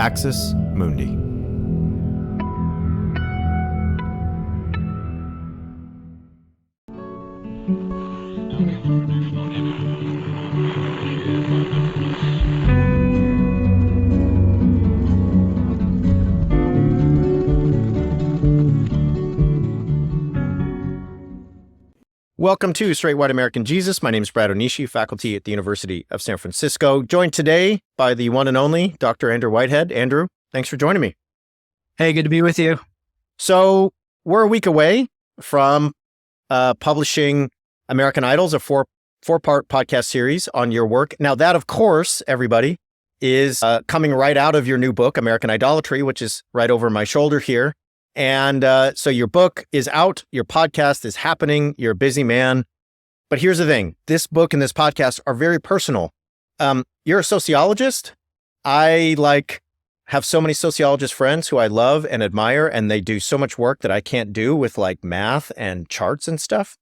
Axis Mundi. Welcome to Straight White American Jesus. My name is Brad Onishi, faculty at the University of San Francisco, joined today by the one and only Dr. Andrew Whitehead. Andrew, thanks for joining me. Hey, good to be with you. So we're a week away from publishing American Idols, a four-part podcast series on your work. Now that, of course, everybody, is coming right out of your new book, American Idolatry, which is right over my shoulder here. And so your book is out, your podcast is happening, you're a busy man. But here's the thing, this book and this podcast are very personal. You're a sociologist. I have so many sociologist friends who I love and admire, and they do so much work that I can't do with math and charts and stuff.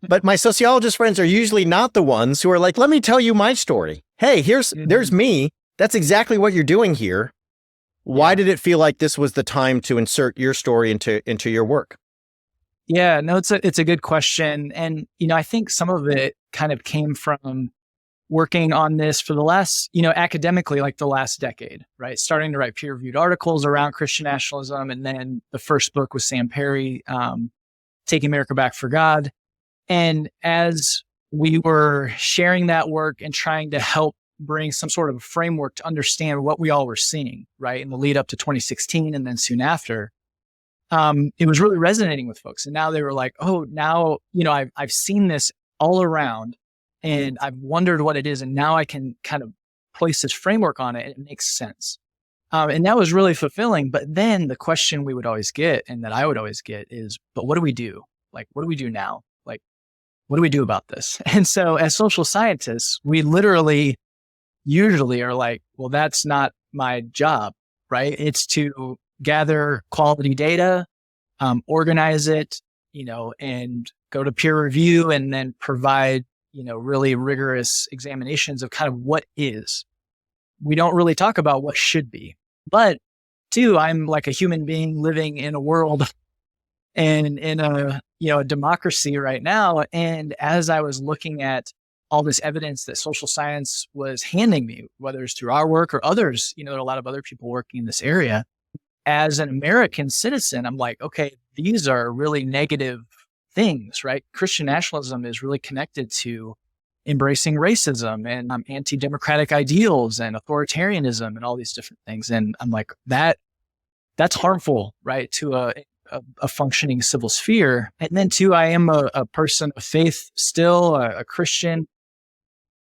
But my sociologist friends are usually not the ones who are like, let me tell you my story. Hey, there's me. That's exactly what you're doing here. Why did it feel like this was the time to insert your story into your work? Yeah, no, it's a good question. And, I think some of it kind of came from working on this for the last, academically, the last decade, right? Starting to write peer-reviewed articles around Christian nationalism. And then the first book was Sam Perry, Taking America Back for God. And as we were sharing that work and trying to help bring some sort of a framework to understand what we all were seeing, right, in the lead up to 2016 and then soon after, it was really resonating with folks. And now they were like, oh, now, I've seen this all around and I've wondered what it is. And now I can kind of place this framework on it and it makes sense. And that was really fulfilling. But then the question we would always get and that I would always get is, but what do we do? What do we do now? What do we do about this? And so as social scientists, we literally usually are like, well, that's not my job, right? It's to gather quality data, organize it, and go to peer review and then provide, really rigorous examinations of kind of what is. We don't really talk about what should be. But two, I'm like a human being living in a world and in a democracy right now. And as I was looking at all this evidence that social science was handing me, whether it's through our work or others, there are a lot of other people working in this area. As an American citizen, I'm like, okay, these are really negative things, right? Christian nationalism is really connected to embracing racism and anti-democratic ideals and authoritarianism and all these different things. And I'm like, that's harmful, right, to a functioning civil sphere. And then two, I am a person of faith still, a Christian.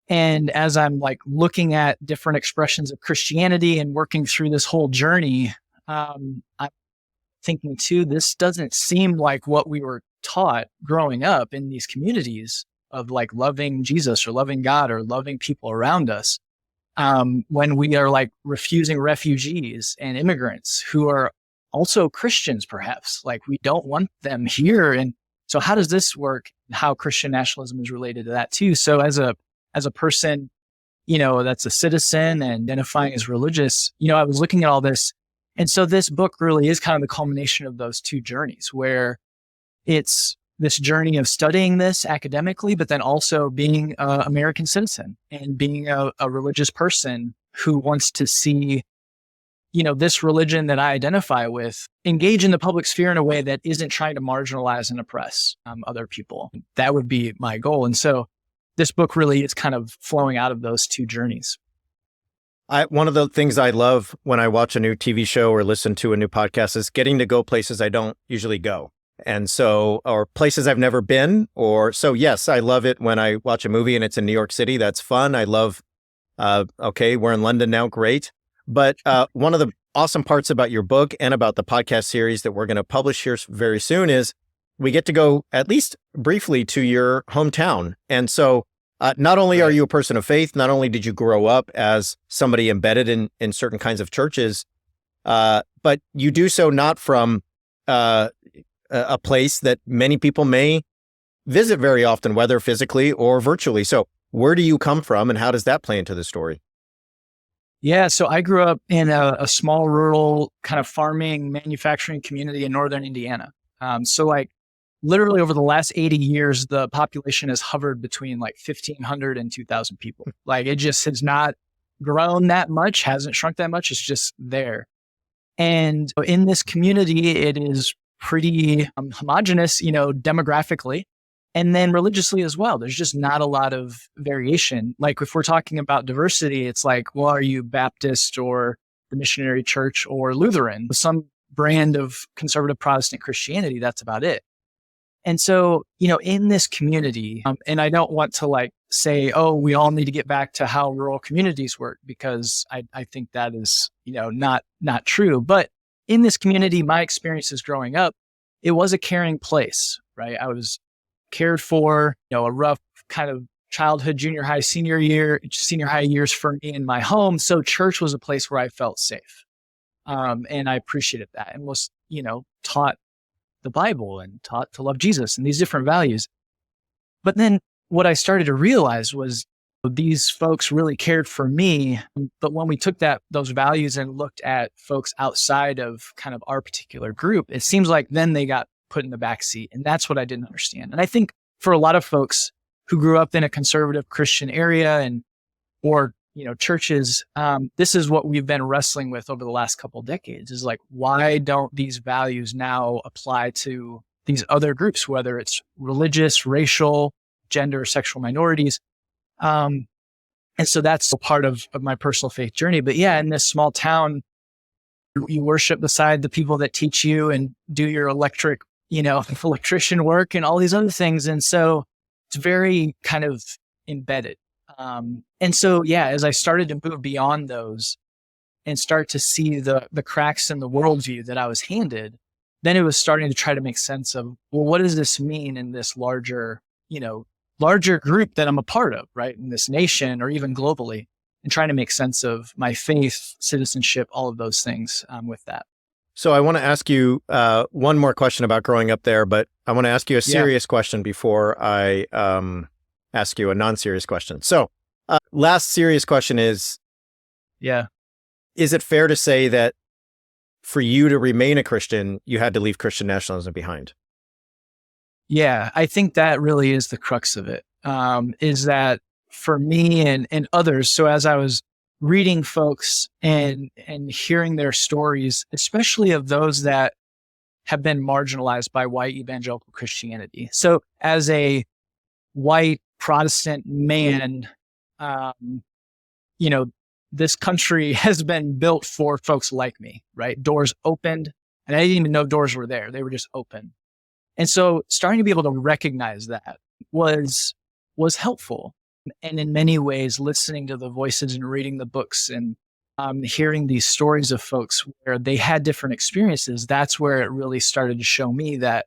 And as I'm looking at different expressions of Christianity and working through this whole journey, I'm thinking too, this doesn't seem like what we were taught growing up in these communities of loving Jesus or loving God or loving people around us. When we are refusing refugees and immigrants who are also Christians, perhaps, we don't want them here. And so how does this work? How Christian nationalism is related to that too. So as a person, that's a citizen and identifying as religious, I was looking at all this. And so this book really is kind of the culmination of those two journeys, where it's this journey of studying this academically, but then also being an American citizen and being a religious person who wants to see, this religion that I identify with engage in the public sphere in a way that isn't trying to marginalize and oppress other people. That would be my goal. And so this book really is kind of flowing out of those two journeys. One of the things I love when I watch a new TV show or listen to a new podcast is getting to go places I don't usually go. And so, or places I've never been, so yes, I love it when I watch a movie and it's in New York City. That's fun. I love, okay, we're in London now. Great. But one of the awesome parts about your book and about the podcast series that we're going to publish here very soon is we get to go at least briefly to your hometown. And so not only are you a person of faith, not only did you grow up as somebody embedded in certain kinds of churches, but you do so not from a place that many people may visit very often, whether physically or virtually. So where do you come from and how does that play into the story? Yeah. So I grew up in a small rural kind of farming manufacturing community in northern Indiana. So like literally over the last 80 years, the population has hovered between like 1,500 and 2,000 people. Like it just has not grown that much, hasn't shrunk that much. It's just there. And in this community, it is pretty homogenous, demographically, and then religiously as well. There's just not a lot of variation. Like if we're talking about diversity, it's like, well, are you Baptist or the missionary church or Lutheran? Some brand of conservative Protestant Christianity, that's about it. And so, in this community, and I don't want to like say, oh, we all need to get back to how rural communities work, because I think that is, not true. But in this community, my experiences growing up, it was a caring place, right? I was cared for, a rough kind of childhood, junior high, senior high years for me in my home. So church was a place where I felt safe. And I appreciated that and was, taught the Bible and taught to love Jesus and these different values. But then what I started to realize was these folks really cared for me. But when we took those values and looked at folks outside of kind of our particular group, it seems like then they got put in the back seat. And that's what I didn't understand. And I think for a lot of folks who grew up in a conservative Christian area or churches, this is what we've been wrestling with over the last couple of decades, is like, why don't these values now apply to these other groups, whether it's religious, racial, gender, sexual minorities? And so that's a part of my personal faith journey. But yeah, in this small town, you worship beside the people that teach you and do your electrician work and all these other things. And so it's very kind of embedded. And so, yeah, as I started to move beyond those and start to see the cracks in the worldview that I was handed, then it was starting to try to make sense of, well, what does this mean in this larger group that I'm a part of, right? In this nation or even globally, and trying to make sense of my faith, citizenship, all of those things with that. So I want to ask you one more question about growing up there, but I want to ask you a serious question before I ask you a non-serious question. So last serious question is, is it fair to say that for you to remain a Christian, you had to leave Christian nationalism behind? Yeah, I think that really is the crux of it, is that for me and others. So as I was reading folks and hearing their stories, especially of those that have been marginalized by white evangelical Christianity. So as a white Protestant man, this country has been built for folks like me, right? Doors opened, and I didn't even know doors were there. They were just open. And so starting to be able to recognize that was helpful. And in many ways, listening to the voices and reading the books and hearing these stories of folks where they had different experiences, that's where it really started to show me that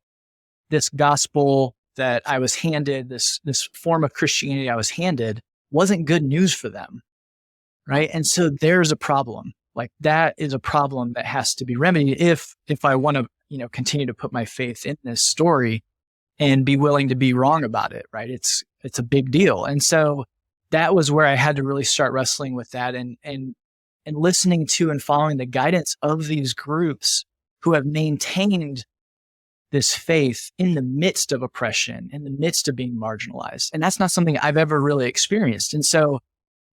this gospel that I was handed, this form of Christianity I was handed, wasn't good news for them, right? And so there's a problem. Like that is a problem that has to be remedied if I want to, continue to put my faith in this story and be willing to be wrong about it, right? It's a big deal. And so that was where I had to really start wrestling with that and listening to and following the guidance of these groups who have maintained this faith in the midst of oppression, in the midst of being marginalized. And that's not something I've ever really experienced. And so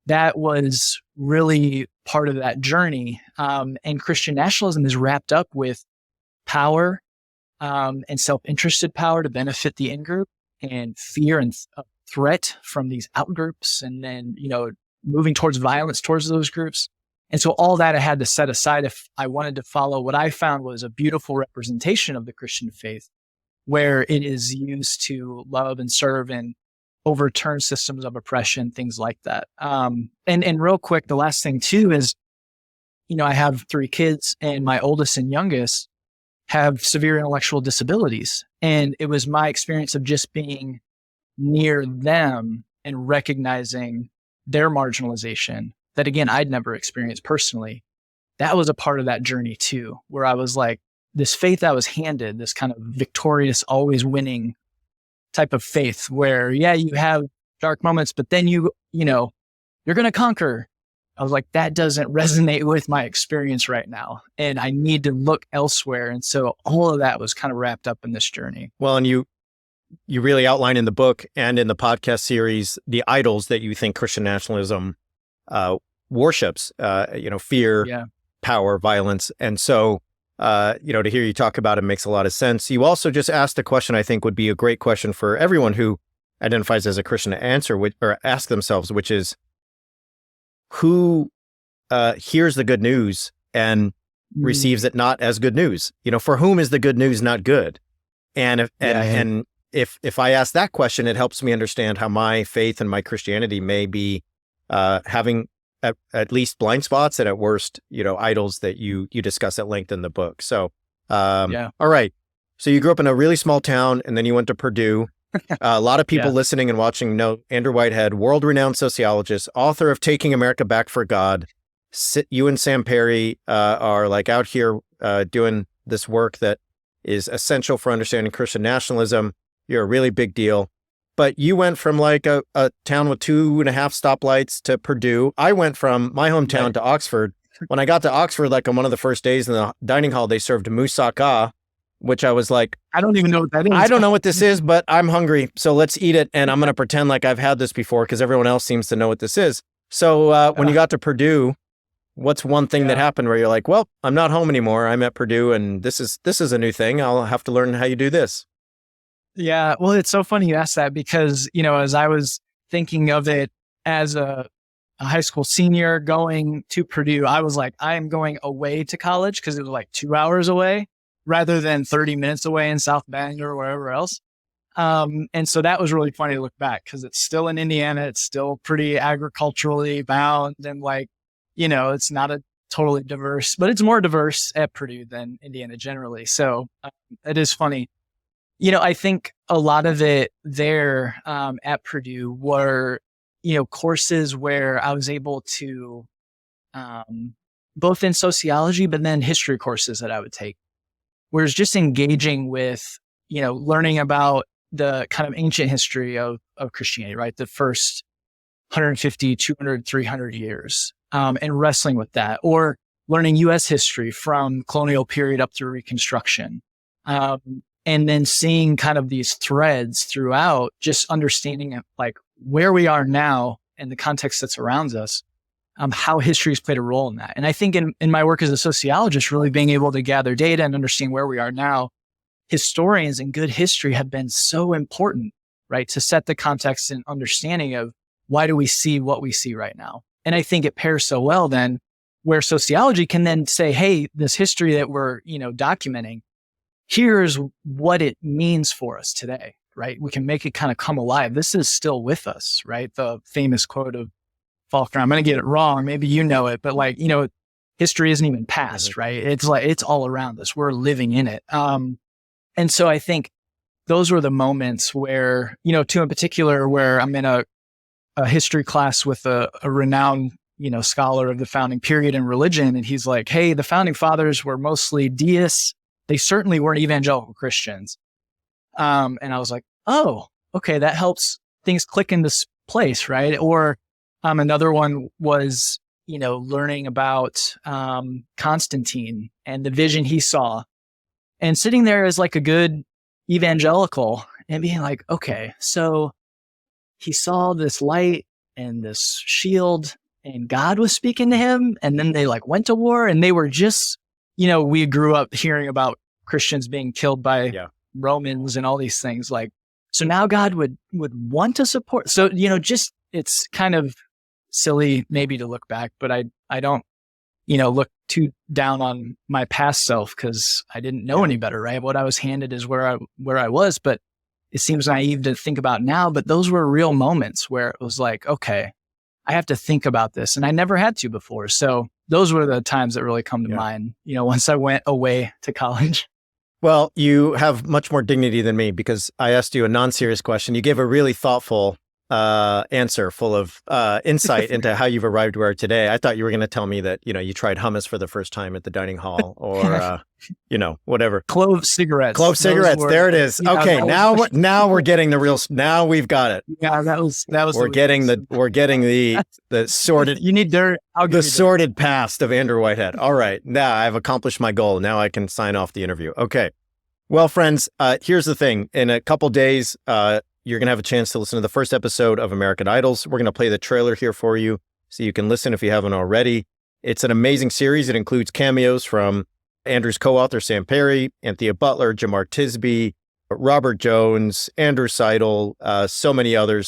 that was really part of that journey. And Christian nationalism is wrapped up with power and self-interested power to benefit the in-group, and fear and threat from these out-groups, and then, moving towards violence towards those groups. And so all that I had to set aside if I wanted to follow what I found was a beautiful representation of the Christian faith, where it is used to love and serve and overturn systems of oppression, things like that. And real quick, the last thing too is, I have 3 kids, and my oldest and youngest have severe intellectual disabilities. And it was my experience of just being near them and recognizing their marginalization that, again, I'd never experienced personally. That was a part of that journey too, where I was like, this faith I was handed, this kind of victorious, always winning type of faith where, you have dark moments, but then you're going to conquer. I was like, that doesn't resonate with my experience right now. And I need to look elsewhere. And so all of that was kind of wrapped up in this journey. Well, and you really outline in the book and in the podcast series the idols that you think Christian nationalism worships, fear, power, violence. And so, to hear you talk about it makes a lot of sense. You also just asked a question I think would be a great question for everyone who identifies as a Christian to answer or ask themselves, which is, who hears the good news and receives it not as good news? For whom is the good news not good? And if I ask that question, it helps me understand how my faith and my Christianity may be having at least blind spots and at worst, idols that you discuss at length in the book. So, all right. So you grew up in a really small town and then you went to Purdue. A lot of people listening and watching know Andrew Whitehead, world-renowned sociologist, author of Taking America Back for God. You and Sam Perry are like out here doing this work that is essential for understanding Christian nationalism. You're a really big deal. But you went from like a town with 2.5 stoplights to Purdue. I went from my hometown to Oxford. When I got to Oxford, like on one of the first days in the dining hall, they served moussaka, which I was like, I don't even know what that is. I don't know what this is, but I'm hungry. So let's eat it. And I'm going to pretend like I've had this before because everyone else seems to know what this is. So when you got to Purdue, what's one thing that happened where you're like, well, I'm not home anymore. I'm at Purdue and this is a new thing. I'll have to learn how you do this. Yeah. Well, it's so funny you asked that because, as I was thinking of it as a high school senior going to Purdue, I was like, I am going away to college because it was like 2 hours away rather than 30 minutes away in South Bend or wherever else. And so that was really funny to look back because it's still in Indiana. It's still pretty agriculturally bound and it's not a totally diverse, but it's more diverse at Purdue than Indiana generally. So it is funny. I think a lot of it there at Purdue were, courses where I was able to, both in sociology, but then history courses that I would take, where it's just engaging with, learning about the kind of ancient history of Christianity, right? The first 150, 200, 300 years, and wrestling with that, or learning U.S. history from colonial period up through Reconstruction. And then seeing kind of these threads throughout, just understanding like where we are now and the context that surrounds us, how history has played a role in that. And I think in my work as a sociologist, really being able to gather data and understand where we are now, historians and good history have been so important, right? To set the context and understanding of why do we see what we see right now. And I think it pairs so well then where sociology can then say, hey, this history that we're, documenting, here's what it means for us today, right? We can make it kind of come alive. This is still with us, right? The famous quote of Faulkner, I'm going to get it wrong. Maybe you know it, but history isn't even past, right? It's like, it's all around us. We're living in it. And so I think those were the moments where, two in particular, where I'm in a history class with a renowned, scholar of the founding period in religion. And he's like, hey, the founding fathers were mostly deists. They certainly weren't evangelical Christians. And I was like, oh, okay, that helps things click into place, right? Or another one was, learning about Constantine and the vision he saw and sitting there as like a good evangelical and being like, okay, so he saw this light and this shield and God was speaking to him. And then they went to war and they were just, we grew up hearing about Christians being killed by Romans and all these things. So now God would want to support. So, just, it's kind of silly maybe to look back, but I don't, look too down on my past self because I didn't know any better, right? What I was handed is where I was, but it seems naive to think about now, but those were real moments where it was like, okay, I have to think about this. And I never had to before. So those were the times that really come to mind, once I went away to college. Well, you have much more dignity than me because I asked you a non-serious question. You gave a really thoughtful answer full of insight into how you've arrived where today. I thought you were going to tell me that, you tried hummus for the first time at the dining hall or, whatever. Clove cigarettes. There it is. Yeah, okay. Now we're getting the real, now we've got it. Yeah, that was. We're getting the sordid. You need dirt. The sordid past of Andrew Whitehead. All right. Now I've accomplished my goal. Now I can sign off the interview. Okay. Well, friends, here's the thing. In a couple days, you're going to have a chance to listen to the first episode of American Idols. We're going to play the trailer here for you so you can listen if you haven't already. It's an amazing series. It includes cameos from Andrew's co-author, Sam Perry, Anthea Butler, Jamar Tisby, Robert Jones, Andrew Seidel, so many other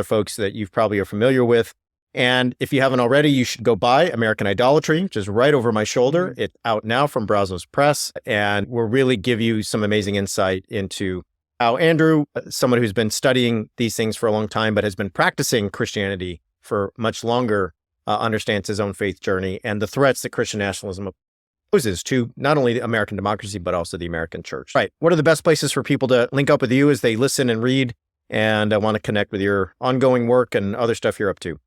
folks that you probably are familiar with. And if you haven't already, you should go buy American Idolatry, which is right over my shoulder. It's out now from Brazos Press, and we'll really give you some amazing insight into how Andrew, someone who's been studying these things for a long time, but has been practicing Christianity for much longer, understands his own faith journey and the threats that Christian nationalism poses to not only the American democracy, but also the American church. Right. What are the best places for people to link up with you as they listen and read and want to connect with your ongoing work and other stuff you're up to?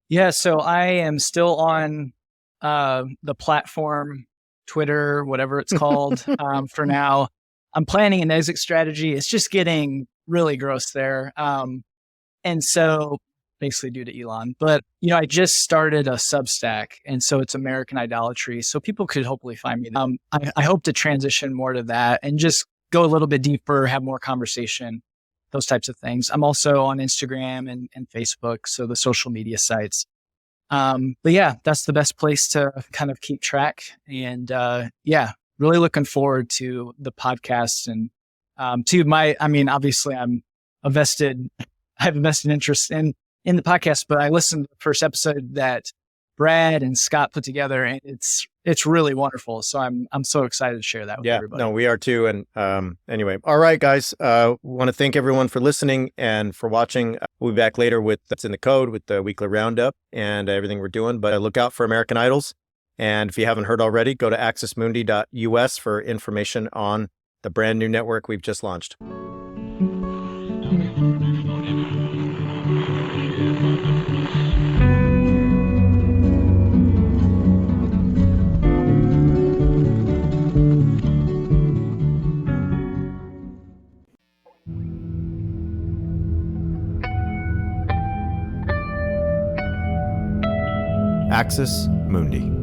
Yeah, so I am still on the platform, Twitter, whatever it's called for now. I'm planning an exit strategy. It's just getting really gross there. And so basically due to Elon, but I just started a Substack, and so it's American Idolatry. So people could hopefully find me. I hope to transition more to that and just go a little bit deeper, have more conversation, those types of things. I'm also on Instagram and Facebook, so the social media sites. But yeah, that's the best place to kind of keep track. And really looking forward to the podcast and obviously I have a vested interest in the podcast, but I listened to the first episode that Brad and Scott put together, and it's really wonderful. So I'm so excited to share that with everybody. No, we are too. And anyway, all right, guys, want to thank everyone for listening and for watching. We'll be back later with That's in the Code with the weekly roundup and everything we're doing. But look out for American Idols. And if you haven't heard already, go to accessmundi.us for information on the brand new network we've just launched. Axis Mundi.